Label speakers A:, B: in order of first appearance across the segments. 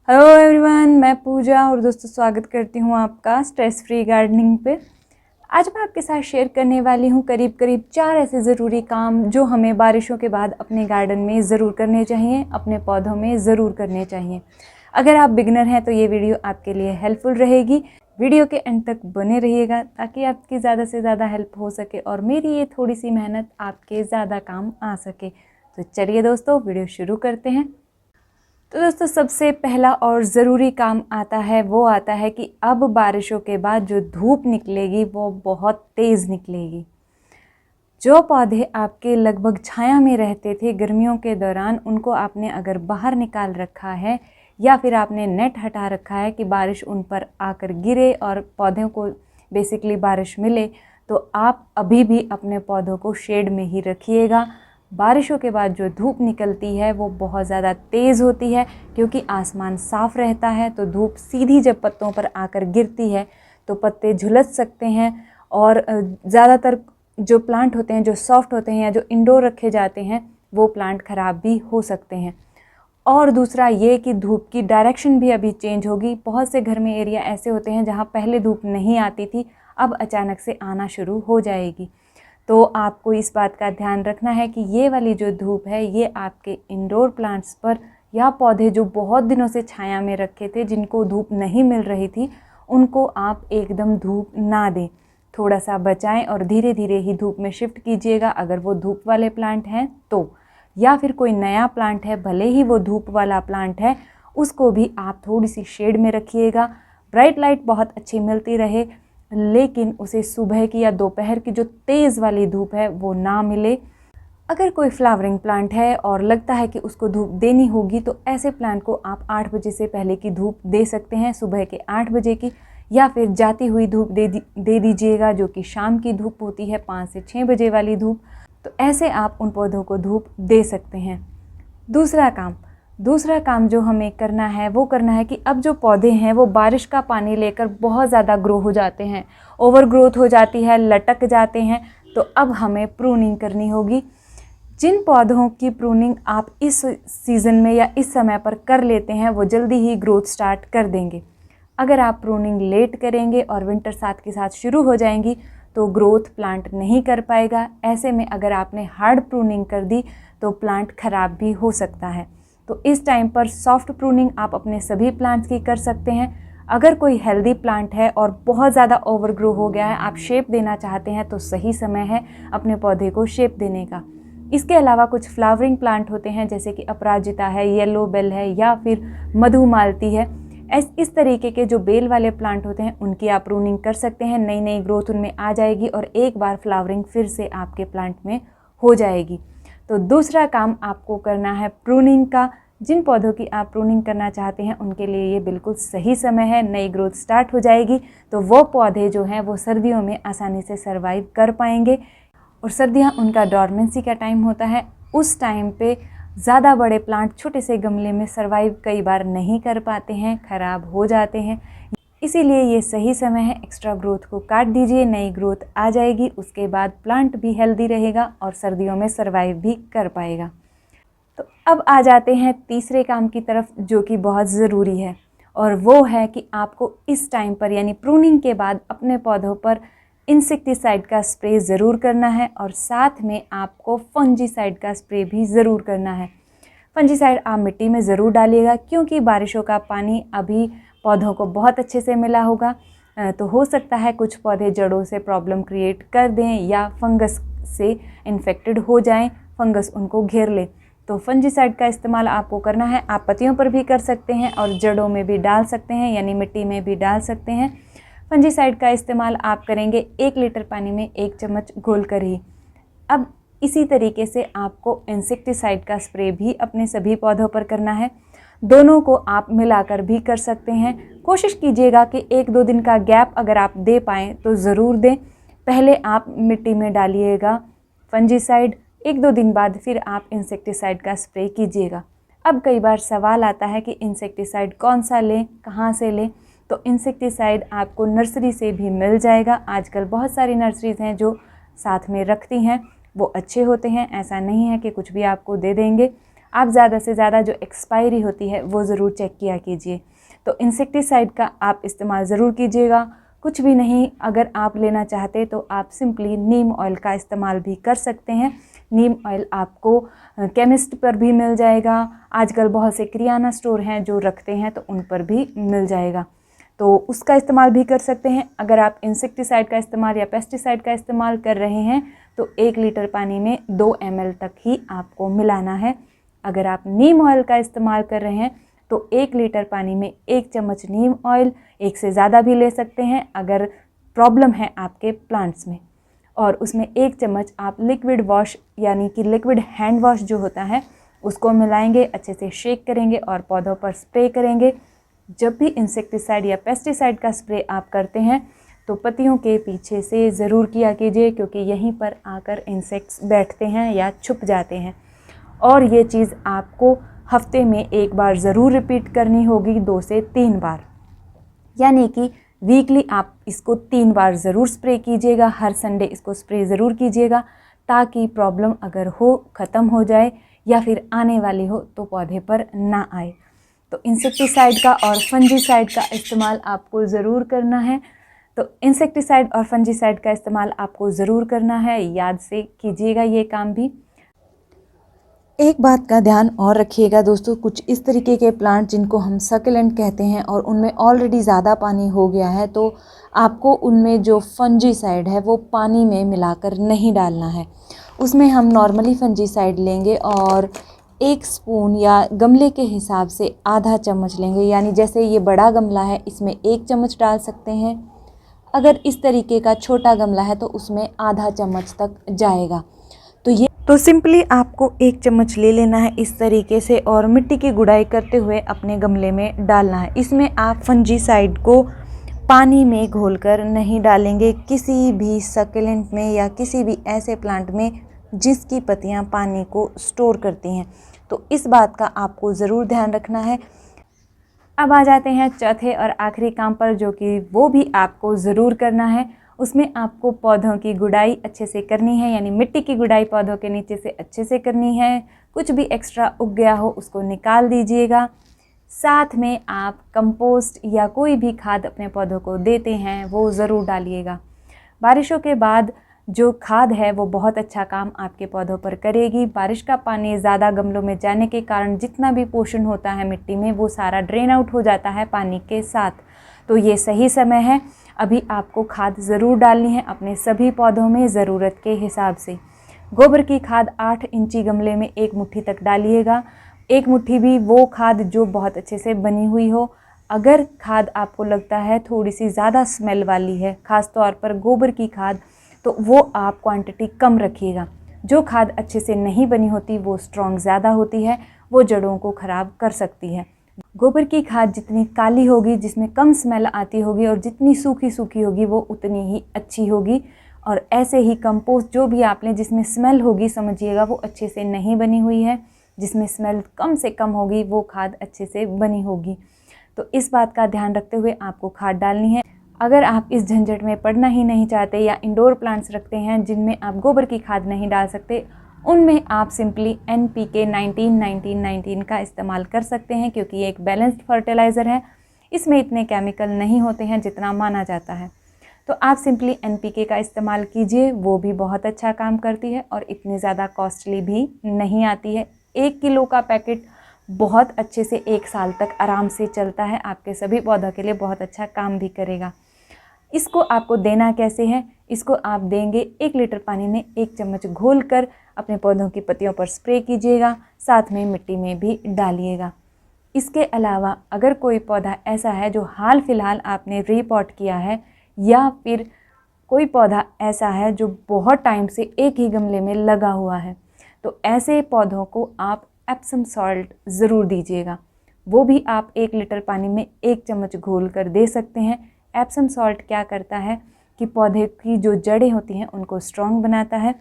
A: Hello everyone, मैं पूजा और दोस्तों स्वागत करती हूँ आपका स्ट्रेस फ्री गार्डनिंग पे। आज मैं आपके साथ शेयर करने वाली हूँ करीब 4 ऐसे ज़रूरी काम जो हमें बारिशों के बाद अपने गार्डन में ज़रूर करने चाहिए, अपने पौधों में ज़रूर करने चाहिए। अगर आप बिगनर हैं तो ये वीडियो आपके लिए हेल्पफुल रहेगी। वीडियो के एंड तक बने रहिएगा ताकि आपकी ज़्यादा से ज़्यादा हेल्प हो सके और मेरी ये थोड़ी सी मेहनत आपके ज़्यादा काम आ सके। तो चलिए दोस्तों, वीडियो शुरू करते हैं। तो दोस्तों, सबसे पहला और ज़रूरी काम आता है कि अब बारिशों के बाद जो धूप निकलेगी वो बहुत तेज़ निकलेगी। जो पौधे आपके लगभग छाया में रहते थे गर्मियों के दौरान, उनको आपने अगर बाहर निकाल रखा है या फिर आपने नेट हटा रखा है कि बारिश उन पर आकर गिरे और पौधों को बेसिकली बारिश मिले, तो आप अभी भी अपने पौधों को शेड में ही रखिएगा। बारिशों के बाद जो धूप निकलती है वो बहुत ज़्यादा तेज़ होती है, क्योंकि आसमान साफ़ रहता है। तो धूप सीधी जब पत्तों पर आकर गिरती है तो पत्ते झुलस सकते हैं और ज़्यादातर जो प्लांट होते हैं जो सॉफ्ट होते हैं या जो इंडोर रखे जाते हैं वो प्लांट ख़राब भी हो सकते हैं। और दूसरा ये कि धूप की डायरेक्शन भी अभी चेंज होगी। बहुत से घर में एरिया ऐसे होते हैं जहाँ पहले धूप नहीं आती थी, अब अचानक से आना शुरू हो जाएगी। तो आपको इस बात का ध्यान रखना है कि ये वाली जो धूप है ये आपके इंडोर प्लांट्स पर या पौधे जो बहुत दिनों से छाया में रखे थे, जिनको धूप नहीं मिल रही थी, उनको आप एकदम धूप ना दें। थोड़ा सा बचाएं और धीरे धीरे ही धूप में शिफ्ट कीजिएगा अगर वो धूप वाले प्लांट हैं तो। या फिर कोई नया प्लांट है, भले ही वो धूप वाला प्लांट है, उसको भी आप थोड़ी सी शेड में रखिएगा। ब्राइट लाइट बहुत अच्छी मिलती रहे, लेकिन उसे सुबह की या दोपहर की जो तेज़ वाली धूप है वो ना मिले। अगर कोई फ्लावरिंग प्लांट है और लगता है कि उसको धूप देनी होगी, तो ऐसे प्लांट को आप 8 बजे से पहले की धूप दे सकते हैं, सुबह के 8 बजे की, या फिर जाती हुई धूप दे दीजिएगा जो कि शाम की धूप होती है, 5 से 6 बजे वाली धूप। तो ऐसे आप उन पौधों को धूप दे सकते हैं। दूसरा काम जो हमें करना है कि अब जो पौधे हैं वो बारिश का पानी लेकर बहुत ज़्यादा ग्रो हो जाते हैं, ओवर ग्रोथ हो जाती है, लटक जाते हैं। तो अब हमें प्रूनिंग करनी होगी। जिन पौधों की प्रूनिंग आप इस सीज़न में या इस समय पर कर लेते हैं वो जल्दी ही ग्रोथ स्टार्ट कर देंगे। अगर आप प्रूनिंग लेट करेंगे और विंटर साथ के साथ शुरू हो जाएंगी तो ग्रोथ प्लांट नहीं कर पाएगा। ऐसे में अगर आपने हार्ड प्रूनिंग कर दी तो प्लांट ख़राब भी हो सकता है। तो इस टाइम पर सॉफ्ट प्रूनिंग आप अपने सभी प्लांट्स की कर सकते हैं। अगर कोई हेल्दी प्लांट है और बहुत ज़्यादा ओवरग्रो हो गया है, आप शेप देना चाहते हैं, तो सही समय है अपने पौधे को शेप देने का। इसके अलावा कुछ फ्लावरिंग प्लांट होते हैं जैसे कि अपराजिता है, येलो बेल है या फिर मधुमालती है। इस तरीके के जो बेल वाले प्लांट होते हैं उनकी आप प्रूनिंग कर सकते हैं। नई नई ग्रोथ उनमें आ जाएगी और एक बार फ्लावरिंग फिर से आपके प्लांट में हो जाएगी। तो दूसरा काम आपको करना है प्रूनिंग का। जिन पौधों की आप प्रूनिंग करना चाहते हैं उनके लिए ये बिल्कुल सही समय है। नई ग्रोथ स्टार्ट हो जाएगी तो वो पौधे जो हैं वो सर्दियों में आसानी से सर्वाइव कर पाएंगे। और सर्दियाँ उनका डॉर्मेंसी का टाइम होता है। उस टाइम पे ज़्यादा बड़े प्लांट छोटे से गमले में सर्वाइव कई बार नहीं कर पाते हैं, ख़राब हो जाते हैं। इसीलिए ये सही समय है। एक्स्ट्रा ग्रोथ को काट दीजिए, नई ग्रोथ आ जाएगी, उसके बाद प्लांट भी हेल्दी रहेगा और सर्दियों में सर्वाइव भी कर पाएगा। तो अब आ जाते हैं तीसरे काम की तरफ जो कि बहुत ज़रूरी है, और वो है कि आपको इस टाइम पर यानी प्रूनिंग के बाद अपने पौधों पर इंसेक्टिसाइड का स्प्रे ज़रूर करना है और साथ में आपको फंजीसाइड का स्प्रे भी ज़रूर करना है। फंजीसाइड आप मिट्टी में ज़रूर डालिएगा, क्योंकि बारिशों का पानी अभी पौधों को बहुत अच्छे से मिला होगा। तो हो सकता है कुछ पौधे जड़ों से प्रॉब्लम क्रिएट कर दें या फंगस से इन्फेक्टेड हो जाएं, फंगस उनको घेर ले। तो फंजीसाइड का इस्तेमाल आपको करना है। आप पत्तियों पर भी कर सकते हैं और जड़ों में भी डाल सकते हैं, यानी मिट्टी में भी डाल सकते हैं। फंजीसाइड का इस्तेमाल आप करेंगे 1 लीटर पानी में 1 चम्मच घोलकर ही। अब इसी तरीके से आपको इंसेक्टिसाइड का स्प्रे भी अपने सभी पौधों पर करना है। दोनों को आप मिलाकर भी कर सकते हैं। कोशिश कीजिएगा कि 1-2 दिन का गैप अगर आप दे पाएँ तो ज़रूर दें। पहले आप मिट्टी में डालिएगा फंजीसाइड, 1-2 दिन बाद फिर आप इंसेक्टिसाइड का स्प्रे कीजिएगा। अब कई बार सवाल आता है कि इंसेक्टिसाइड कौन सा लें, कहाँ से लें। तो इंसेक्टिसाइड आपको नर्सरी से भी मिल जाएगा। आजकल बहुत सारी नर्सरीज़ हैं जो साथ में रखती हैं, वो अच्छे होते हैं। ऐसा नहीं है कि कुछ भी आपको दे देंगे। आप ज़्यादा से ज़्यादा जो एक्सपायरी होती है वो ज़रूर चेक किया कीजिए। तो इंसेक्टिसाइड का आप इस्तेमाल ज़रूर कीजिएगा। कुछ भी नहीं, अगर आप लेना चाहते तो आप सिंपली नीम ऑयल का इस्तेमाल भी कर सकते हैं। नीम ऑयल आपको केमिस्ट पर भी मिल जाएगा, आजकल बहुत से किराना स्टोर हैं जो रखते हैं तो उन पर भी मिल जाएगा, तो उसका इस्तेमाल भी कर सकते हैं। अगर आप इंसेक्टिसाइड का इस्तेमाल या पेस्टिसाइड का इस्तेमाल कर रहे हैं तो 1 लीटर पानी में 2 ml तक ही आपको मिलाना है। अगर आप नीम ऑयल का इस्तेमाल कर रहे हैं तो 1 लीटर पानी में 1 चम्मच नीम ऑयल, 1 से ज़्यादा भी ले सकते हैं अगर प्रॉब्लम है आपके प्लांट्स में, और उसमें 1 चम्मच आप लिक्विड वॉश यानी कि लिक्विड हैंड वॉश जो होता है उसको मिलाएंगे, अच्छे से शेक करेंगे और पौधों पर स्प्रे करेंगे। जब भी इंसेक्टिसाइड या पेस्टिसाइड का स्प्रे आप करते हैं तो पत्तियों के पीछे से ज़रूर किया कीजिए, क्योंकि यहीं पर आकर इंसेक्ट्स बैठते हैं या छुप जाते हैं। और ये चीज़ आपको हफ्ते में 1 बार ज़रूर रिपीट करनी होगी, 2 से 3 बार, यानी कि वीकली आप इसको 3 बार ज़रूर स्प्रे कीजिएगा। हर संडे इसको स्प्रे ज़रूर कीजिएगा, ताकि प्रॉब्लम अगर हो ख़त्म हो जाए या फिर आने वाली हो तो पौधे पर ना आए। तो इंसेक्टिसाइड का और फंजीसाइड का इस्तेमाल आपको ज़रूर करना है। तो इंसेक्टिसाइड और फंजीसाइड का इस्तेमाल आपको ज़रूर करना है, याद से कीजिएगा ये काम भी। एक बात का ध्यान और रखिएगा दोस्तों, कुछ इस तरीके के प्लांट जिनको हम सक्लेंट कहते हैं और उनमें ऑलरेडी ज़्यादा पानी हो गया है, तो आपको उनमें जो फंजीसाइड है वो पानी में मिलाकर नहीं डालना है। उसमें हम नॉर्मली फंजीसाइड लेंगे और 1 स्पून या गमले के हिसाब से आधा चम्मच लेंगे, यानी जैसे ये बड़ा गमला है इसमें 1 चम्मच डाल सकते हैं। अगर इस तरीके का छोटा गमला है तो उसमें आधा चम्मच तक जाएगा। तो सिंपली आपको 1 चम्मच ले लेना है इस तरीके से, और मिट्टी की गुड़ाई करते हुए अपने गमले में डालना है। इसमें आप फंजीसाइड को पानी में घोलकर नहीं डालेंगे, किसी भी सक्लेंट में या किसी भी ऐसे प्लांट में जिसकी पत्तियां पानी को स्टोर करती हैं। तो इस बात का आपको ज़रूर ध्यान रखना है। अब आ जाते हैं चौथे और आखिरी काम पर, जो कि वो भी आपको ज़रूर करना है। उसमें आपको पौधों की गुड़ाई अच्छे से करनी है, यानी मिट्टी की गुड़ाई पौधों के नीचे से अच्छे से करनी है। कुछ भी एक्स्ट्रा उग गया हो उसको निकाल दीजिएगा। साथ में आप कंपोस्ट या कोई भी खाद अपने पौधों को देते हैं वो ज़रूर डालिएगा। बारिशों के बाद जो खाद है वो बहुत अच्छा काम आपके पौधों पर करेगी। बारिश का पानी ज़्यादा गमलों में जाने के कारण जितना भी पोषण होता है मिट्टी में वो सारा ड्रेन आउट हो जाता है पानी के साथ। तो ये सही समय है, अभी आपको खाद ज़रूर डालनी है अपने सभी पौधों में ज़रूरत के हिसाब से। गोबर की खाद 8 इंची गमले में 1 मुट्ठी तक डालिएगा। 1 मुट्ठी भी वो खाद जो बहुत अच्छे से बनी हुई हो। अगर खाद आपको लगता है थोड़ी सी ज़्यादा स्मेल वाली है, ख़ास तौर पर गोबर की खाद, तो वो आप क्वांटिटी कम रखिएगा। जो खाद अच्छे से नहीं बनी होती वो स्ट्रॉन्ग ज़्यादा होती है, वो जड़ों को ख़राब कर सकती है। गोबर की खाद जितनी काली होगी, जिसमें कम स्मेल आती होगी, और जितनी सूखी सूखी होगी वो उतनी ही अच्छी होगी। और ऐसे ही कंपोस्ट जो भी आप लें जिसमें स्मेल होगी, समझिएगा वो अच्छे से नहीं बनी हुई है। जिसमें स्मेल कम से कम होगी वो खाद अच्छे से बनी होगी। तो इस बात का ध्यान रखते हुए आपको खाद डालनी है। अगर आप इस झंझट में पड़ना ही नहीं चाहते या इंडोर प्लांट्स रखते हैं जिनमें आप गोबर की खाद नहीं डाल सकते, उनमें आप सिंपली NPK 19-19-19 का इस्तेमाल कर सकते हैं, क्योंकि ये एक बैलेंस्ड फर्टिलाइज़र है। इसमें इतने केमिकल नहीं होते हैं जितना माना जाता है। तो आप सिंपली NPK का इस्तेमाल कीजिए, वो भी बहुत अच्छा काम करती है और इतनी ज़्यादा कॉस्टली भी नहीं आती है। 1 किलो का पैकेट बहुत अच्छे से 1 साल तक आराम से चलता है, आपके सभी पौधों के लिए बहुत अच्छा काम भी करेगा। इसको आपको देना कैसे है? इसको आप देंगे 1 लीटर पानी में 1 चम्मच घोलकर अपने पौधों की पत्तियों पर स्प्रे कीजिएगा, साथ में मिट्टी में भी डालिएगा। इसके अलावा अगर कोई पौधा ऐसा है जो हाल फिलहाल आपने रीपॉट किया है, या फिर कोई पौधा ऐसा है जो बहुत टाइम से एक ही गमले में लगा हुआ है, तो ऐसे पौधों को आप एप्सम सॉल्ट ज़रूर दीजिएगा। वो भी आप 1 लीटर पानी में 1 चम्मच घोल कर दे सकते हैं। एप्सम सॉल्ट क्या करता है कि पौधे की जो जड़ें होती हैं उनको स्ट्रॉन्ग बनाता है,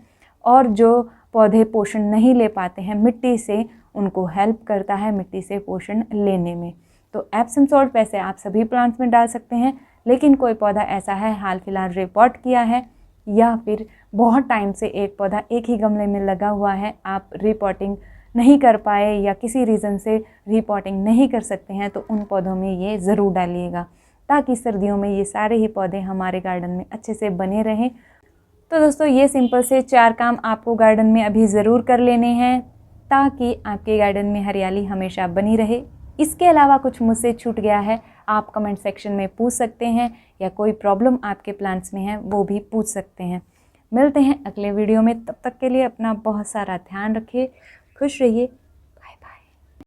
A: और जो पौधे पोषण नहीं ले पाते हैं मिट्टी से, उनको हेल्प करता है मिट्टी से पोषण लेने में। तो एप्सम सॉल्ट वैसे आप सभी प्लांट्स में डाल सकते हैं, लेकिन कोई पौधा ऐसा है हाल फिलहाल रिपॉट किया है, या फिर बहुत टाइम से एक पौधा एक ही गमले में लगा हुआ है, आप रिपॉटिंग नहीं कर पाए या किसी रीज़न से रीपॉटिंग नहीं कर सकते हैं तो उन पौधों में ये ज़रूर डालिएगा, ताकि सर्दियों में ये सारे ही पौधे हमारे गार्डन में अच्छे से बने रहें। तो दोस्तों ये सिंपल से 4 काम आपको गार्डन में अभी ज़रूर कर लेने हैं, ताकि आपके गार्डन में हरियाली हमेशा बनी रहे। इसके अलावा कुछ मुझसे छूट गया है आप कमेंट सेक्शन में पूछ सकते हैं, या कोई प्रॉब्लम आपके प्लांट्स में है वो भी पूछ सकते हैं। मिलते हैं अगले वीडियो में, तब तक के लिए अपना बहुत सारा ध्यान रखिए, खुश रहिए।